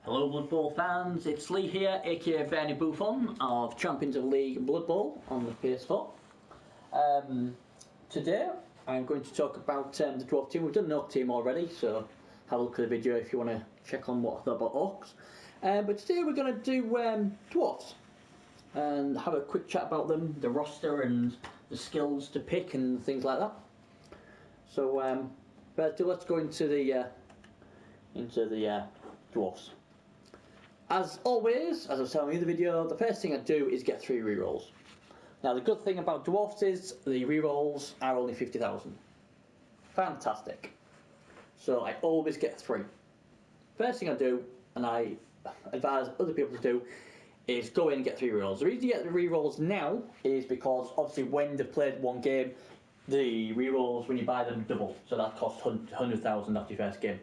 Hello Blood Bowl fans, it's Lee here, aka Bernie Buffon of Champions of League Blood Bowl on the PS4. Today I'm going to talk about the Dwarf team. We've done an Orc team already, so have a look at the video if you want to check on what I thought about Orcs. But today we're going to do Dwarfs and have a quick chat about them, the roster and the skills to pick and things like that. So let's go into the Dwarfs. As always, as I was telling you in the video, the first thing I do is get 3 rerolls. Now the good thing about Dwarfs is the rerolls are only 50,000. Fantastic. So I always get 3. First thing I do, and I advise other people to do, is go in and get 3 rerolls. The reason you get the rerolls now is because obviously when they've played one game, the rerolls when you buy them double. So that costs 100,000 after your first game.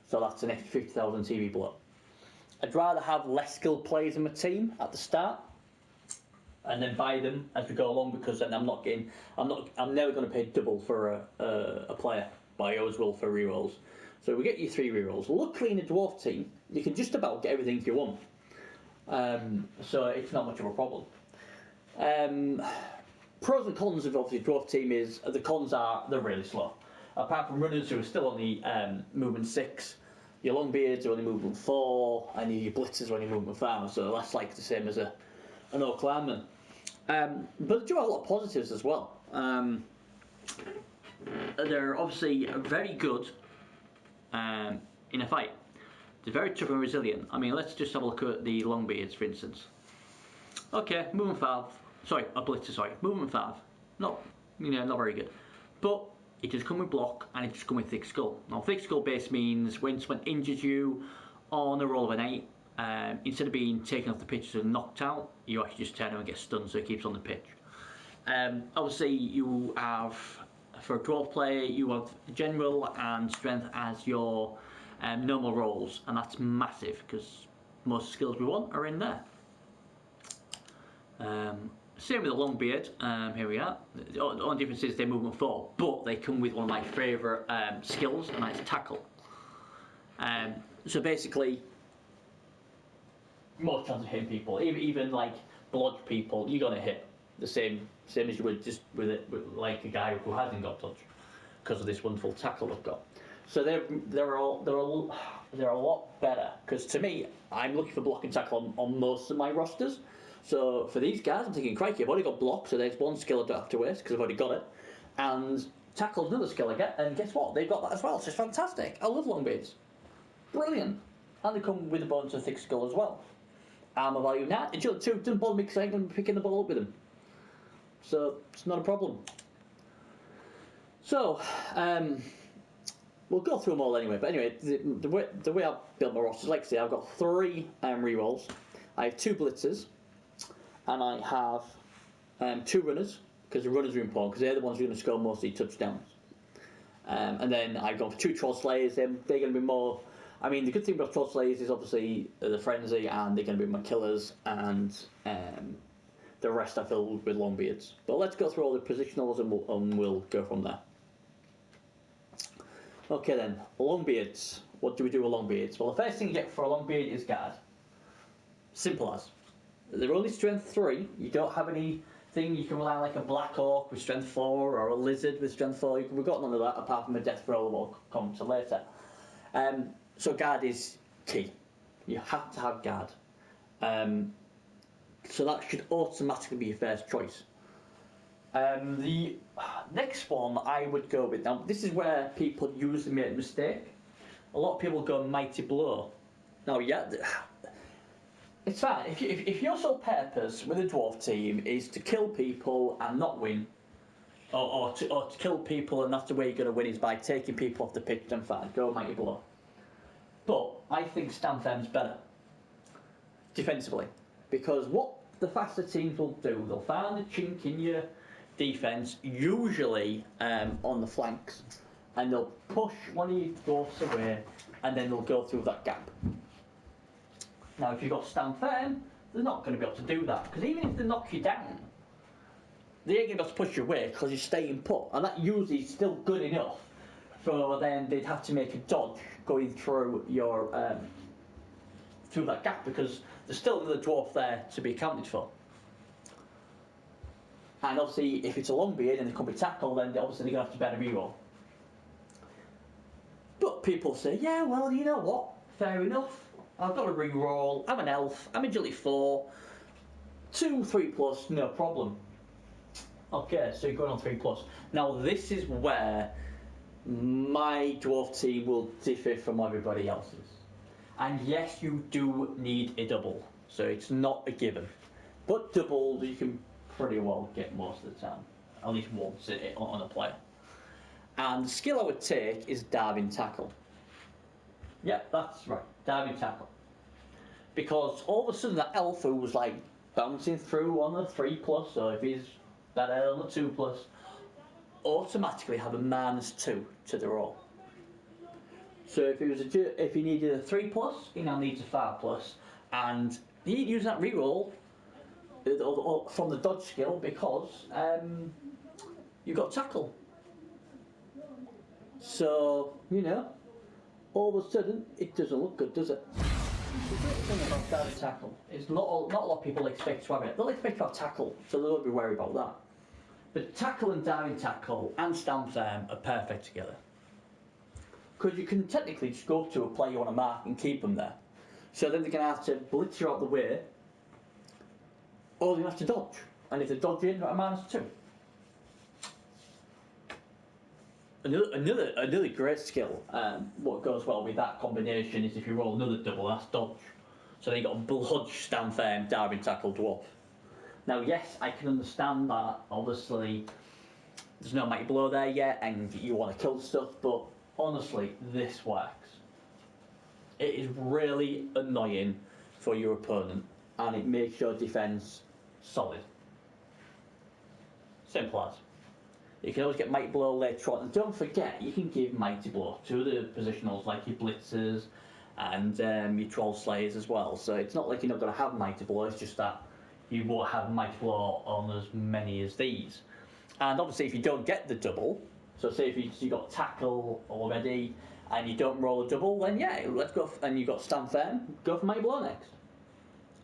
So that's an extra 50,000 TV blow. I'd rather have less skilled players in my team at the start, and then buy them as we go along, because then I'm never going to pay double for a player, but I always will for rerolls. So we get you 3 rerolls. Luckily in a Dwarf team, you can just about get everything you want, so it's not much of a problem. Pros and cons of obviously Dwarf team is the cons are they're really slow. Apart from runners who are still only movement 6. Your Longbeards are only movement 4, and your Blitzers are only movement 5, so that's like the same as an Orc Lineman. But they do have a lot of positives as well. They're obviously very good in a fight. They're very tough and resilient. I mean, let's just have a look at the Longbeards, for instance. Okay, movement 5. Sorry, a Blitzer, sorry. Movement 5. Not very good. But it does come with block, and it does come with thick skull. Now, thick skull base means when someone injures you on a roll of an 8, instead of being taken off the pitch and knocked out, you actually just turn him and get stunned, so he keeps on the pitch. Obviously, you have, for a Dwarf player, you have general and strength as your normal rolls, and that's massive because most skills we want are in there. Same with the Longbeard, here we are. The only difference is they're movement 4, but they come with one of my favourite skills, and that's tackle. So basically, most chance of hitting people, even like blodge people, you're gonna hit the same as you would just with like a guy who hasn't got touch, because of this wonderful tackle they've got. So they're a lot better, because to me, I'm looking for block and tackle on most of my rosters. So for these guys, I'm thinking, crikey, I've already got block, so there's one skill I don't have to waste because I've already got it. And tackle's another skill I get, and guess what? They've got that as well, so it's fantastic. I love Longbeards. Brilliant. And they come with a bonus of thick skull as well. Armour value, nah, it doesn't bother me because I ain't going to be picking the ball up with them. So it's not a problem. So, we'll go through them all anyway. But anyway, the way I've built my roster, like I say, I've got 3 rerolls. I have 2 blitzers. And I have 2 runners, because the runners are important, because they're the ones who are going to score most of the touchdowns. And then I've gone for 2 Troll Slayers. They're going to be more. I mean, the good thing about Troll Slayers is obviously the frenzy, and they're going to be my killers, and the rest I fill with Longbeards. But let's go through all the positionals, and we'll go from there. Okay then, Longbeards. What do we do with Longbeards? Well, the first thing you get for a Longbeard is guard. Simple as. They're only strength 3. You don't have anything you can rely on, like a black orc with strength 4 or a lizard with strength 4. We've got none of that apart from a death roll will come to later. So guard is key. You have to have guard. So that should automatically be your first choice. The next one I would go with. Now this is where people usually make a mistake. A lot of people go Mighty Blow. Now yeah. It's fine. If your sole purpose with a Dwarf team is to kill people and not win, or to kill people and that's the way you're going to win is by taking people off the pitch, then fine, go Mighty Blow. But I think Stand Firm's better defensively, because what the faster teams will do, they'll find a chink in your defence, usually on the flanks, and they'll push one of your Dwarfs away, and then they'll go through that gap. Now, if you've got Stand Firm, they're not going to be able to do that, because even if they knock you down, they ain't going to be able to push you away because you're staying put, and that usually is still good enough for then they'd have to make a dodge going through your through that gap because there's still another dwarf there to be accounted for. And obviously, if it's a long beard and it can be tackled, then obviously they're going to have to better reroll. But people say, yeah, well, you know what? Fair enough. I've got to reroll. I'm an elf. I'm agility 4. 2, 3+, no problem. Okay, so you're going on 3+. Now, this is where my dwarf team will differ from everybody else's. And yes, you do need a double, so it's not a given. But doubles you can pretty well get most of the time, at least once on a player. And the skill I would take is diving tackle. Yep, that's right, diving tackle. Because all of a sudden that elf who was like bouncing through on a 3+, so if he's better on a 2+, automatically have a -2 to the roll. So if he needed a 3+, he now needs a 5+, and he'd use that reroll from the dodge skill because you've got tackle. So, you know, all of a sudden it doesn't look good, does it? The great thing about diving tackle is not a lot of people expect to have it. They'll expect to have tackle, so they'll be worried about that. But tackle and diving tackle and stand firm are perfect together. Because you can technically just go up to a player you want to mark and keep them there. So then they're going to have to blitz you out the way, or they're going to have to dodge. And if they dodge in, a -2. Another great skill, what goes well with that combination is if you roll another double, that's dodge. So then you've got bludge, stand firm, diving tackle, dwarf. Now yes, I can understand that, obviously, there's no mighty blow there yet and you want to kill stuff, but honestly, this works. It is really annoying for your opponent and it makes your defence solid. Simple as. You can always get Mighty Blow later on, and don't forget, you can give Mighty Blow to the positionals like your Blitzers and your Troll Slayers as well. So it's not like you're not going to have Mighty Blow, it's just that you won't have Mighty Blow on as many as these. And obviously, if you don't get the double, so say if you got Tackle already and you don't roll a double, then yeah, let's go, and you've got Stand Firm, go for Mighty Blow next.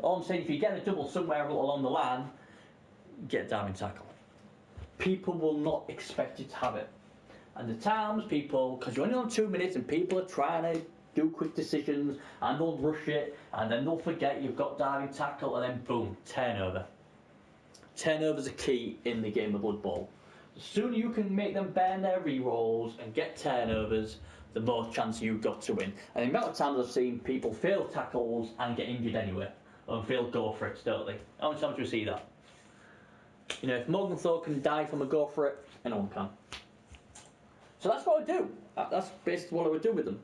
All I'm saying, if you get a double somewhere along the line, get Diving Tackle. People will not expect you to have it. And the times people, because you're only on 2 minutes and people are trying to do quick decisions and they'll rush it and then they'll forget you've got diving tackle and then boom, turnover. Turnovers are key in the game of Blood Bowl. The sooner you can make them burn their rerolls and get turnovers, the more chance you've got to win. And the amount of times I've seen people fail tackles and get injured anyway, or fail go for it, don't they? How many times do we see that? You know, if Morgan Thor can die from a go for it, anyone can. So that's what I would do. That's basically what I would do with them.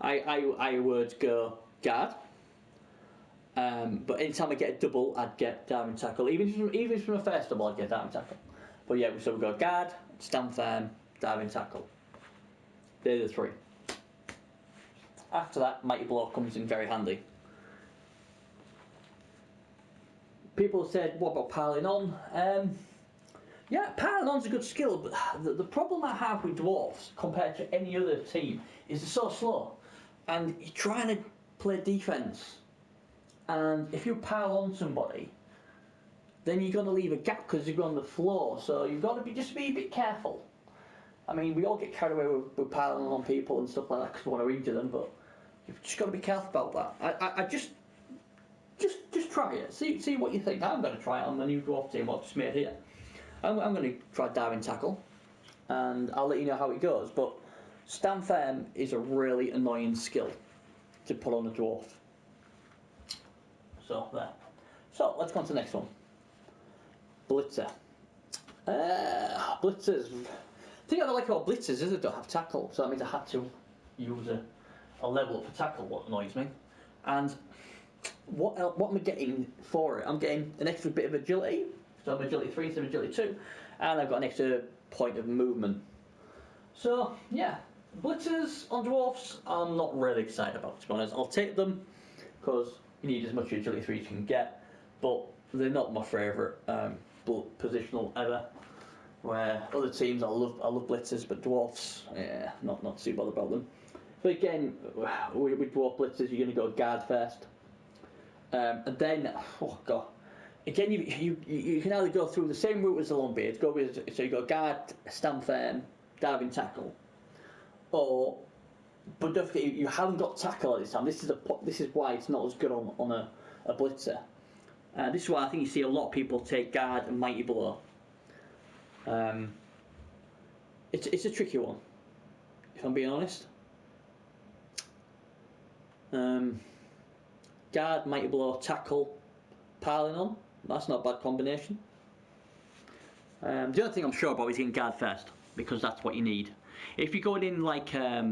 I would go guard. But anytime I get a double, I'd get diving tackle. Even from a first double, I'd get diving tackle. But yeah, so we go guard, stand firm, diving tackle. They're the three. After that, Mighty Blow comes in very handy. People said, what about piling on? Yeah, piling on's a good skill, but the problem I have with dwarves compared to any other team is they're so slow. And you're trying to play defence. And if you pile on somebody, then you're going to leave a gap because you're on the floor. So you've got to just be a bit careful. I mean, we all get carried away with piling on people and stuff like that because we want to injure them, but you've just got to be careful about that. I just try it. See what you think. I'm going to try it on the new dwarf team I've just made here. I'm going to try diving tackle, and I'll let you know how it goes. But stand firm is a really annoying skill to put on a dwarf. So there. So let's go on to the next one. Blitzer. Blitzers. The thing I like about blitzers is they don't have tackle, so that means I had to use a level up for tackle. What annoys me, and what am I getting for it? I'm getting an extra bit of agility. So I'm agility 3 instead of agility 2, and I've got an extra point of movement. So yeah, blitzers on dwarfs I'm not really excited about, to be honest. I'll take them because you need as much agility 3 as you can get, but they're not my favourite positional ever. Where other teams I love blitzers, but dwarfs, yeah, not too bothered about them. But again, with Dwarf Blitzers, you're going to go guard first. And then, oh god, again, you can either go through the same route as the Longbeards, so you go guard, stand firm, diving tackle, but don't forget you haven't got tackle at this time. This is why it's not as good on a blitzer. This is why I think you see a lot of people take guard and mighty blow. It's a tricky one, if I'm being honest. Guard, mighty blow, tackle, piling on. That's not a bad combination. The only thing I'm sure about is getting guard first, because that's what you need. If you're going in like a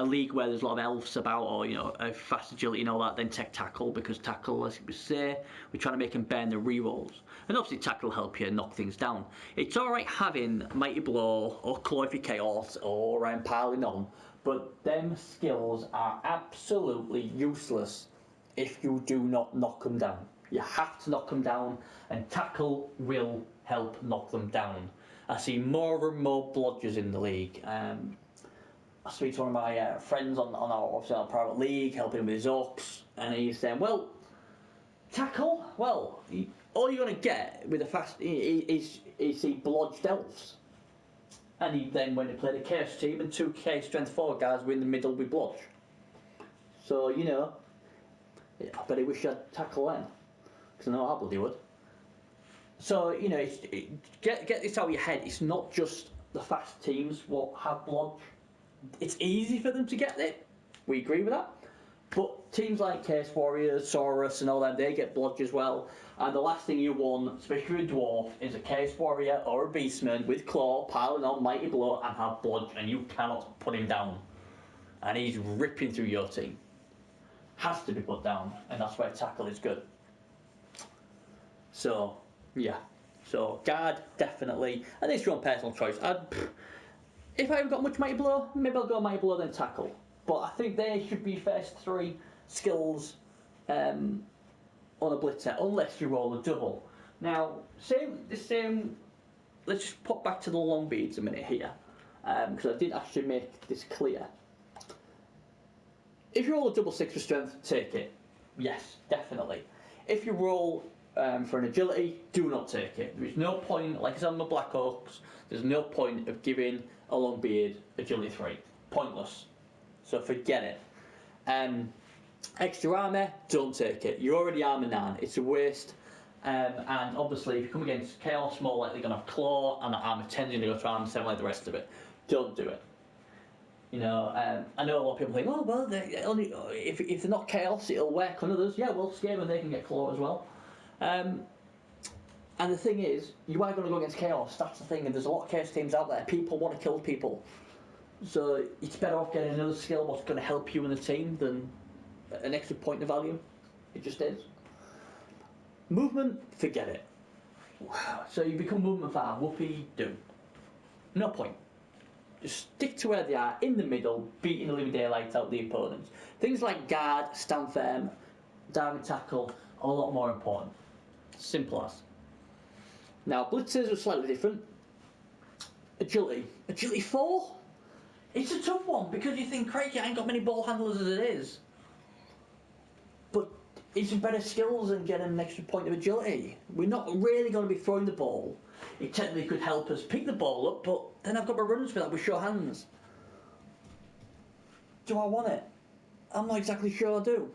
league where there's a lot of elves about, or fast agility and all that, then take tackle, because tackle, as we say, we're trying to make them burn the rerolls. And obviously tackle will help you knock things down. It's alright having mighty blow or claw for chaos or piling on, but them skills are absolutely useless if you do not knock them down. You have to knock them down, and tackle will help knock them down. I see more and more blodgers in the league. I speak to one of my friends on our private league, helping him with his orcs, and he's saying, well, tackle, well, all you're going to get with a fast is the blodged elves. And he then went to play the Chaos team, and 2k strength 4 guys were in the middle with blodge. So, I bet he wish he had tackle then, because I know I bloody would. So, get this out of your head. It's not just the fast teams what have blodge. It's easy for them to get it. We agree with that. But teams like Chaos Warriors, Saurus and all them, they get blodge as well. And the last thing you want, especially with a dwarf, is a Chaos Warrior or a Beastman with claw, piling on mighty blow, and have blodge, and you cannot put him down. And he's ripping through your team. Has to be put down, and that's why tackle is good. So, yeah. So, guard, definitely. And it's your own personal choice. If I haven't got much mighty blow, maybe I'll go mighty blow then tackle. But I think they should be first 3 skills on a blitzer, unless you roll a double. Now, the same. Let's just pop back to the Longbeards a minute here, because I didn't actually make this clear. If you roll a double 6 for strength, take it. Yes, definitely. If you roll for an agility, do not take it. There is no point, like I said on the Black Oaks, there's no point of giving a Longbeard agility 3. Pointless. So forget it. Extra armour, don't take it. You're already armour 9. It's a waste. And obviously, if you come against Chaos, more likely going to have Claw, and armour 10 is going to go to armour 7 like the rest of it. Don't do it. I know a lot of people think, oh, well, if they're not Chaos, it'll work on others. Yeah, well, Skaven, they can get Claw as well. And the thing is, you are going to go against Chaos. That's the thing. And there's a lot of Chaos teams out there. People want to kill people. So it's better off getting another skill what's going to help you in the team than an extra point of value. It just is. Movement, forget it. So you become movement fire, whoopee do. No point. Just stick to where they are, in the middle, beating the living daylights out the opponents. Things like guard, stand firm, diving tackle are a lot more important. Simple as. Now, blitzers are slightly different. Agility. Agility 4? It's a tough one, because you think, crikey, I ain't got many ball handlers as it is. But it's better skills than getting an extra point of agility. We're not really going to be throwing the ball. It technically could help us pick the ball up, but then I've got my runners for that with sure hands. Do I want it? I'm not exactly sure I do.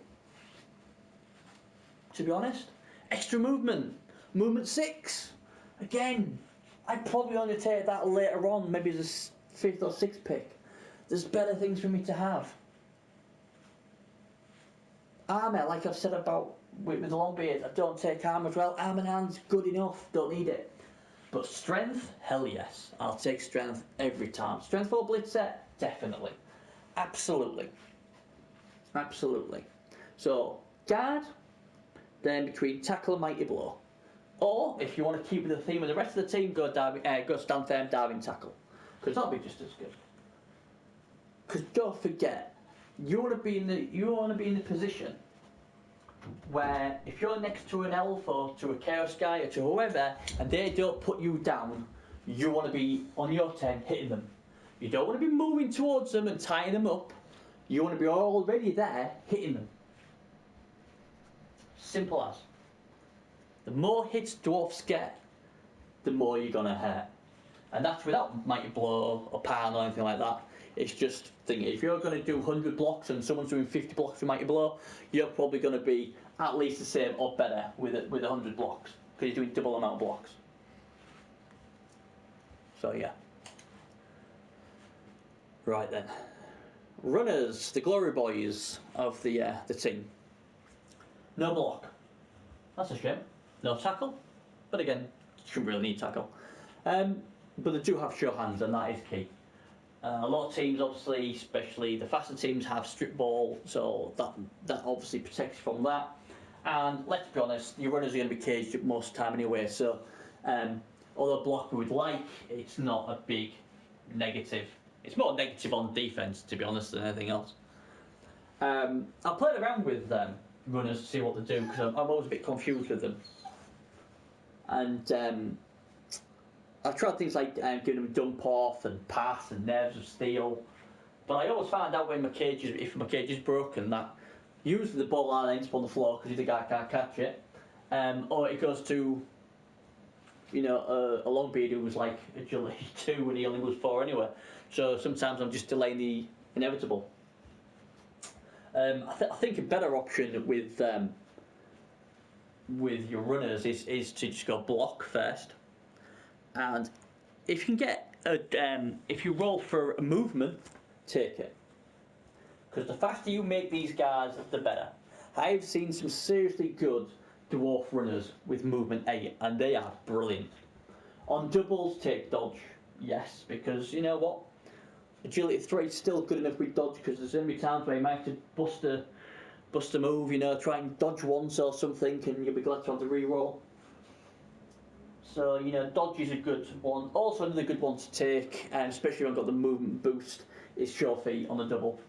To be honest. Extra movement. Movement 6. Again, I'd probably only take that later on, maybe as a 5th or 6th pick. There's better things for me to have. Armour, like I've said about with the Longbeard, I don't take armour as well. Armour 9's good enough, don't need it. But strength, hell yes. I'll take strength every time. Strength 4 blitzer, definitely. Absolutely. Absolutely. So, guard, then between tackle and mighty blow. Or, if you want to keep with the theme of the rest of the team, go stand firm, diving tackle. Because that'll be just as good. Because don't forget, you want to be in the position where if you're next to an elf or to a chaos guy or to whoever, and they don't put you down, you want to be on your turn hitting them. You don't want to be moving towards them and tying them up. You want to be already there, hitting them. Simple as. The more hits dwarfs get, the more you're going to hurt. And that's without mighty blow or pan or anything like that. It's just thinking, if you're going to do 100 blocks and someone's doing 50 blocks with mighty blow, you're probably going to be at least the same or better with 100 blocks, because you're doing double amount of blocks. So yeah. Right then. Runners, the glory boys of the team. No block. That's a shame. No tackle. But again, shouldn't really need tackle. But they do have sure hands, and that is key. A lot of teams, obviously, especially the faster teams, have strip ball, so that obviously protects you from that. And let's be honest, your runners are going to be caged at most of the time anyway, so although block we would like, it's not a big negative. It's more negative on defence, to be honest, than anything else. I played around with runners to see what they do, because I'm always a bit confused with them. And I've tried things like giving them dump off and pass and nerves of steel, but I always find out when if my cage is broken, that usually the ball either ends up on the floor because the guy can't catch it, or it goes to a long beard who was like agility 2 and he only was 4 anyway. So sometimes I'm just delaying the inevitable. I think a better option with your runners is to just go block first, and if you can get if you roll for a movement, take it, because the faster you make these guys, the better. I've seen some seriously good dwarf runners with movement 8, and they are brilliant. On doubles, take dodge, yes, because you know what, agility 3 is still good enough with dodge, because there's going to be times where you might have to bust a move, try and dodge once or something, and you'll be glad to have the re-roll. So, dodge is a good one. Also, another good one to take, especially when I've got the movement boost, is sure feet on the double.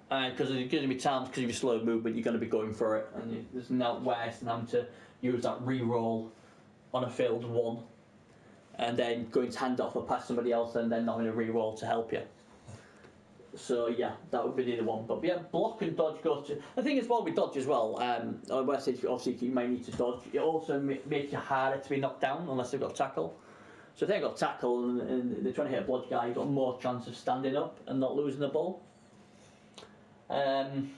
Because there's going to be times, because of your slow movement, you're going to be going for it, and there's no worse than having to use that re-roll on a failed 1, and then going to hand off or pass somebody else, and then not having a re-roll to help you. So yeah, that would be the other one. But yeah, block and dodge goes to. The thing is, well, with dodge as well, where I said obviously you may need to dodge, it also makes it harder to be knocked down unless they've got tackle. So if they've got tackle and they're trying to hit a blodge guy, you've got more chance of standing up and not losing the ball. There's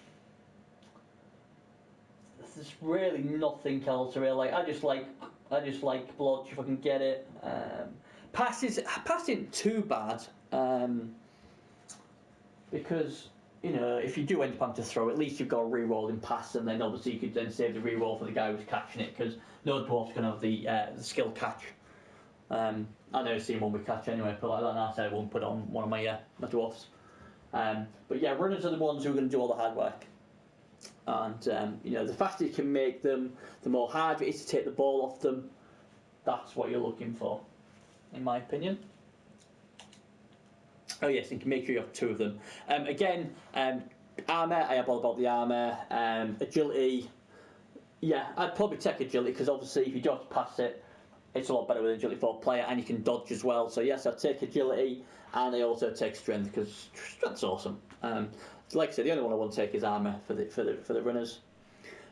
really nothing else really. Like I just like blodge if I can get it. Pass isn't too bad. Because if you do end up having to throw, at least you've got a re-roll in pass, and then obviously you could then save the re-roll for the guy who's catching it, because no dwarf's going to have the skill catch. I never seen one with catch anyway, but like that, and I said I won't put on one of my dwarfs. But yeah, runners are the ones who are going to do all the hard work, and the faster you can make them, the more hard it is to take the ball off them. That's what you're looking for, in my opinion. Oh yes, you can make sure you have 2 of them. Again, armour, I have all about the armour. Agility, yeah, I'd probably take agility, because obviously if you don't have to pass it, it's a lot better with an agility 4 player, and you can dodge as well. So yes, I'd take agility, and I also take strength, because strength's awesome. Like I said, the only one I want to take is armour for the runners.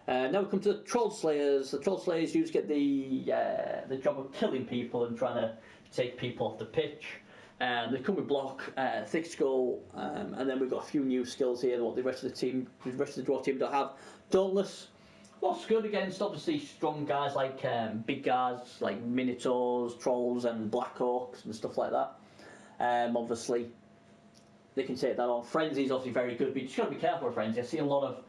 Now we come to the Troll Slayers. The Troll Slayers usually get the job of killing people and trying to take people off the pitch. They come with block, thick skull, and then we've got a few new skills here that the rest of the dwarf team don't have. Dauntless, what's good against obviously strong guys like big guys like Minotaurs, Trolls, and Black Orcs and stuff like that. Obviously, they can take that on. Frenzy is obviously very good, but you just got to be careful with Frenzy. I see a lot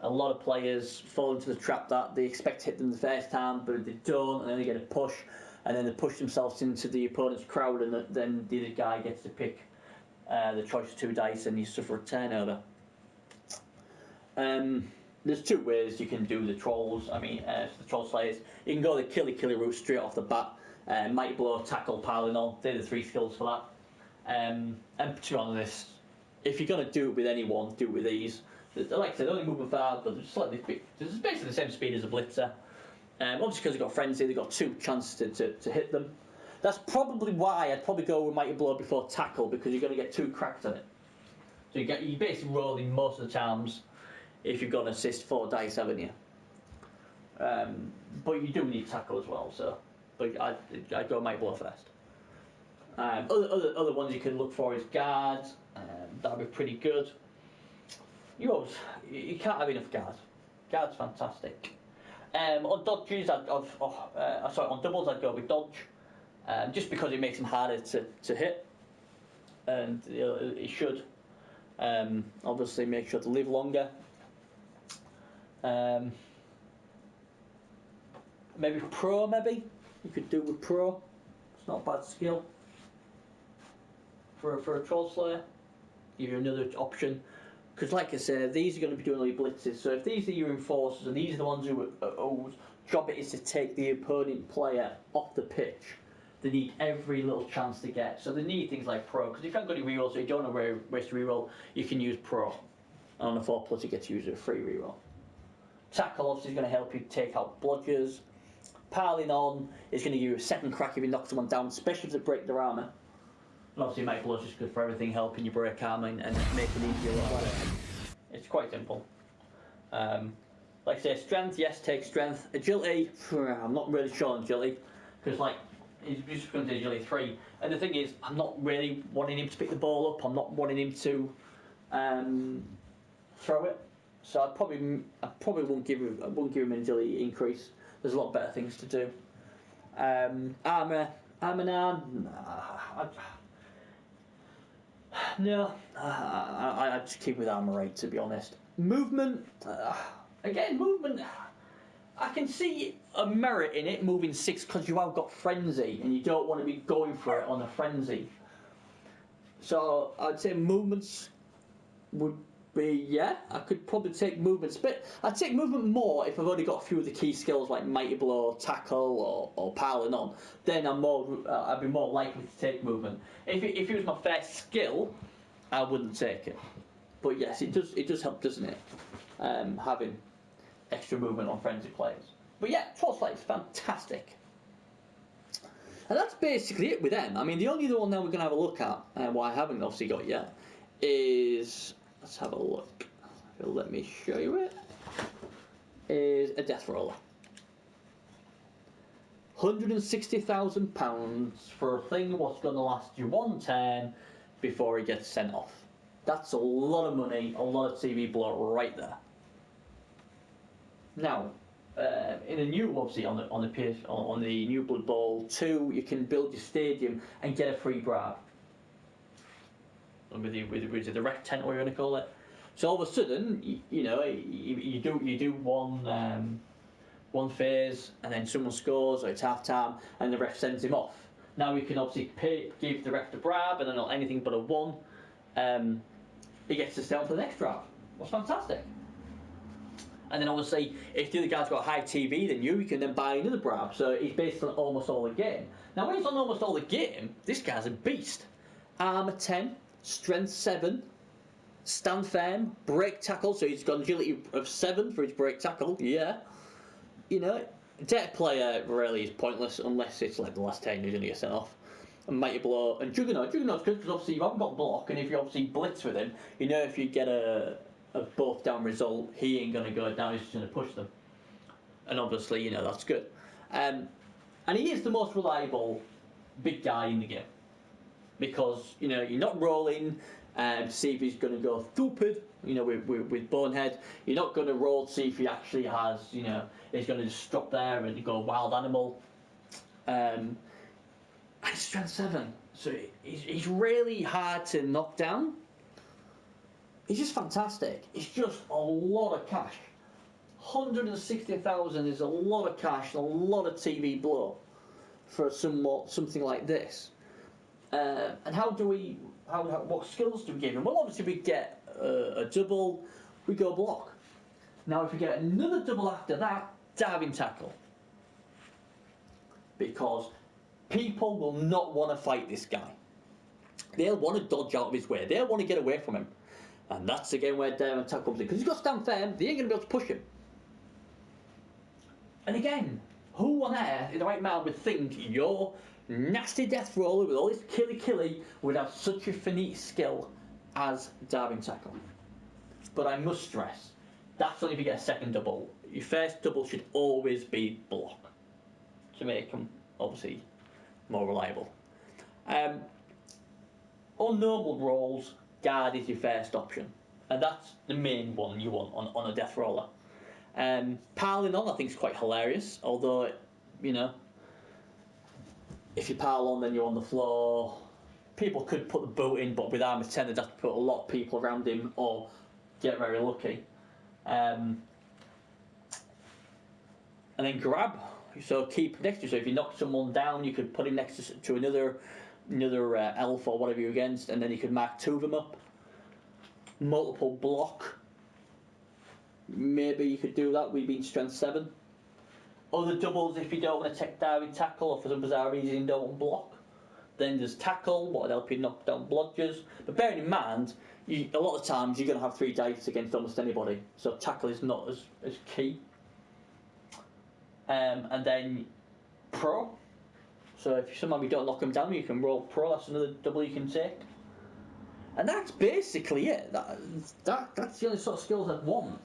of players fall into the trap that they expect to hit them the first time, but they don't, and then they get a push. And then they push themselves into the opponent's crowd, and then the other guy gets to pick the choice of 2 dice, and you suffer a turnover. There's 2 ways you can do the trolls. I mean, the troll slayers. You can go the killy route straight off the bat. Mighty blow, tackle, piling on. They're the 3 skills for that. And to be honest, if you're going to do it with anyone, do it with these. Like I said, only movement fast, but there's basically the same speed as a blitzer. Obviously, because they've got frenzy, they've got 2 chances to hit them. That's probably why I'd probably go with Mighty Blow before Tackle, because you're going to get 2 cracks on it. So you're basically rolling most of the times if you've got an assist 4 dice, haven't you? But you do need Tackle as well, so. But I'd go Mighty Blow first. Other ones you can look for is Guards. That'd be pretty good. You can't have enough Guards. Guards fantastic. On dodges, on doubles I'd go with Dodge. Just because it makes them harder to hit, and it should obviously make sure to live longer. Maybe Pro, maybe you could do with Pro. It's not a bad skill for a Troll Slayer. Give you another option, because like I said, these are going to be doing all your blitzes. So if these are your enforcers and these are the ones whose job it is to take the opponent player off the pitch, they need every little chance to get. So they need things like Pro, because if you haven't got any rerolls, so you don't know where to reroll, you can use Pro. And on a 4+, you get to use a free reroll. Tackle obviously is going to help you take out blodgers. Piling on is going to give you a second crack if you knock someone down, especially if they break their armour. And obviously Mighty Blow is just good for everything, helping you break armour and make it easier. It's quite simple. Like I say, strength, yes, take strength. Agility, I'm not really sure on agility, because like, he's just going to do agility 3. And the thing is, I'm not really wanting him to pick the ball up. I'm not wanting him to throw it. So I probably won't give him an agility increase. There's a lot better things to do. Armour 9. No, I'd just keep with armour 8, to be honest. Movement, movement. I can see a merit in it, moving 6, because you have got frenzy, and you don't want to be going for it on a frenzy. So I'd say movements would be, yeah, I could probably take movements, but I'd take movement more if I've only got a few of the key skills like Mighty Blow, Tackle, or Piling On. Then I'd be more likely to take movement. If it was my first skill, I wouldn't take it. But yes, it does help, doesn't it? Having extra movement on frenzy players. But yeah, Troll Slayer is fantastic. And that's basically it with them. I mean, the only other one now we're going to have a look at, and what I haven't obviously got yet, is, let's have a look. Let me show you it. Is a Death Roller. £160,000 for a thing what's going to last you 1 turn before it gets sent off. That's a lot of money, a lot of TV blow right there. Now, in a new, obviously on the new Blood Bowl 2, you can build your stadium and get a free grab. With the rec tent, what you're going to call it. So all of a sudden, you do one phase, and then someone scores, or it's half time, and the ref sends him off. Now we can obviously give the ref the grab, and then not anything but a 1. He gets to stay on for the next grab. That's fantastic. And then obviously, if the other guy's got high TV than you can then buy another grab. So he's based on almost all the game. Now when he's on almost all the game, this guy's a beast. Armour 10, Strength 7, Stand Firm, Break Tackle, so he's got agility of 7 for his Break Tackle, yeah. Deck Player really is pointless unless it's like the last turn you're going to get sent off. And Mighty Blow, and Juggernaut's good because obviously you haven't got block, and if you obviously blitz with him, if you get a both down result, he ain't going to go down, he's just going to push them. And obviously, that's good. And he is the most reliable big guy in the game. Because, you're not rolling to see if he's going to go stupid, with Bonehead. You're not going to roll to see if he actually has, he's going to just stop there and go wild animal. And he's strength 7. So he's really hard to knock down. He's just fantastic. It's just a lot of cash. 160,000 is a lot of cash and a lot of TV blow for something like this. And what skills do we give him? Well, obviously we get a double, we go block. Now if we get another double after that, diving tackle. Because people will not want to fight this guy. They'll want to dodge out of his way. They'll want to get away from him. And that's again where diving tackle comes in. Because he's got stand firm, they ain't going to be able to push him. And again, who on earth in the right mind would think your nasty death roller with all his killy would have such a finite skill as diving tackle. But I must stress, that's only if you get a second double. Your first double should always be block to make them obviously more reliable. On normal rolls, guard is your first option, and that's the main one you want on a death roller. Piling on I think is quite hilarious, although, you know, if you pile on then you're on the floor. People could put the boot in, but with armor 10 they'd have to put a lot of people around him or get very lucky. And then grab, so keep next to you. So if you knock someone down, you could put him next to another elf or whatever you're against, and then you could mark 2 of them up. Multiple block, maybe you could do that with being strength 7. Other doubles, if you don't want to take diving tackle or for some bizarre reason you don't want block, then there's tackle, what would help you knock down blodgers. But bearing in mind, a lot of times you're going to have 3 dice against almost anybody, so tackle is not as key. And then pro, so if somehow you don't knock them down, you can roll pro, that's another double you can take. And that's basically it. That's the only sort of skills I'd want.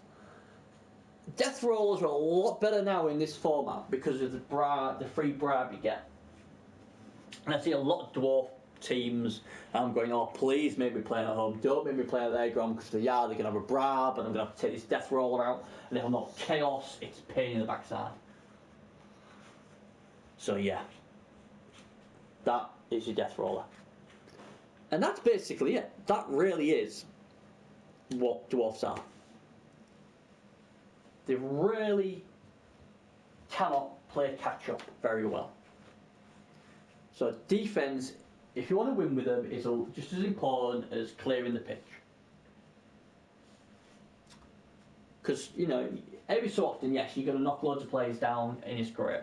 Death rollers are a lot better now in this format because of the free bribe you get. And I see a lot of dwarf teams going, oh please make me play at home, don't make me play at their ground because they're going to have a bribe and I'm going to have to take this death roller out, and if I'm not chaos, it's a pain in the backside. So yeah, that is your death roller. And that's basically it. That really is what dwarfs are. They really cannot play catch up very well. So defense, if you want to win with them, is just as important as clearing the pitch. Because, you know, every so often, yes, you're going to knock loads of players down and it's great.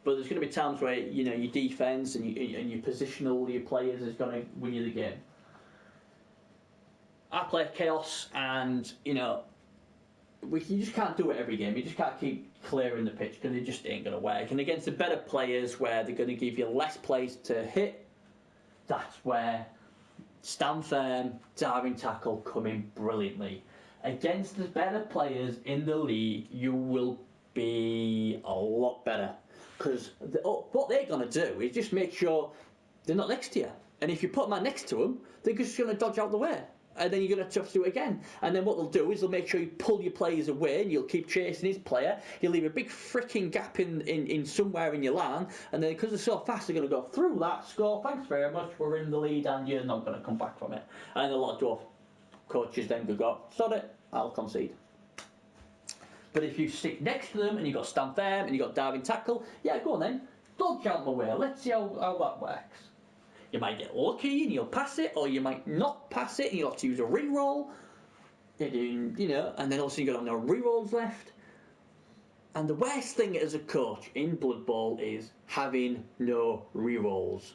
But there's going to be times where, you know, your defense and your positional, your players is going to win you the game. I play chaos, and you know, you just can't do it every game. You just can't keep clearing the pitch because it just ain't going to work. And against the better players, where they're going to give you less plays to hit, that's where stand firm, diving tackle come in brilliantly. Against the better players in the league, you will be a lot better. Because what they're going to do is just make sure they're not next to you. And if you put them next to them, they're just going to dodge out the way. And then you're going to have to do it again. And then what they'll do is they'll make sure you pull your players away and you'll keep chasing his player. You'll leave a big freaking gap in somewhere in your line. And then because they're so fast, they're going to go through that, score, thanks very much, we're in the lead and you're not going to come back from it. And a lot of dwarf coaches then go, sod it, I'll concede. But if you stick next to them and you've got stand firm and you've got diving tackle, yeah, go on then, dodge out my way, let's see how that works. You might get lucky and you'll pass it, or you might not pass it and you'll have to use a re-roll. You know, and then also you've got no re-rolls left. And the worst thing as a coach in Blood Bowl is having no re-rolls.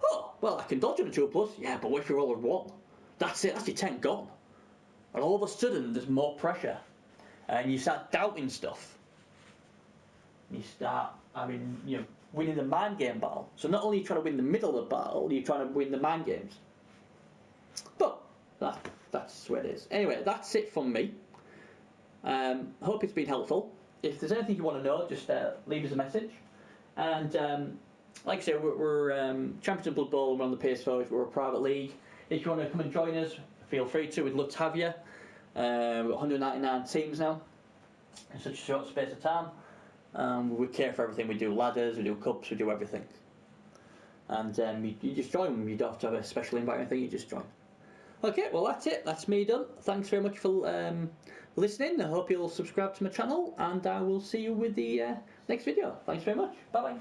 Oh, well, I can dodge on a 2+, yeah, but what if you roll a 1? That's it, that's your 10 gone. And all of a sudden there's more pressure. And you start doubting stuff. You start winning the mind game battle. So not only are you trying to win the middle of the battle, you're trying to win the mind games. But that's where it is. Anyway, that's it from me. Hope it's been helpful. If there's anything you want to know, just leave us a message. And like I say, we're champions of Blood Bowl. We're on the PS5. We're a private league. If you want to come and join us, feel free to. We'd love to have you. We've got 199 teams now in such a short space of time. We care for everything. We do ladders, we do cups, we do everything. And you just join. You don't have to have a special invite or anything, you just join. Okay, well that's it. That's me done. Thanks very much for listening. I hope you'll subscribe to my channel, and I will see you with the next video. Thanks very much. Bye bye.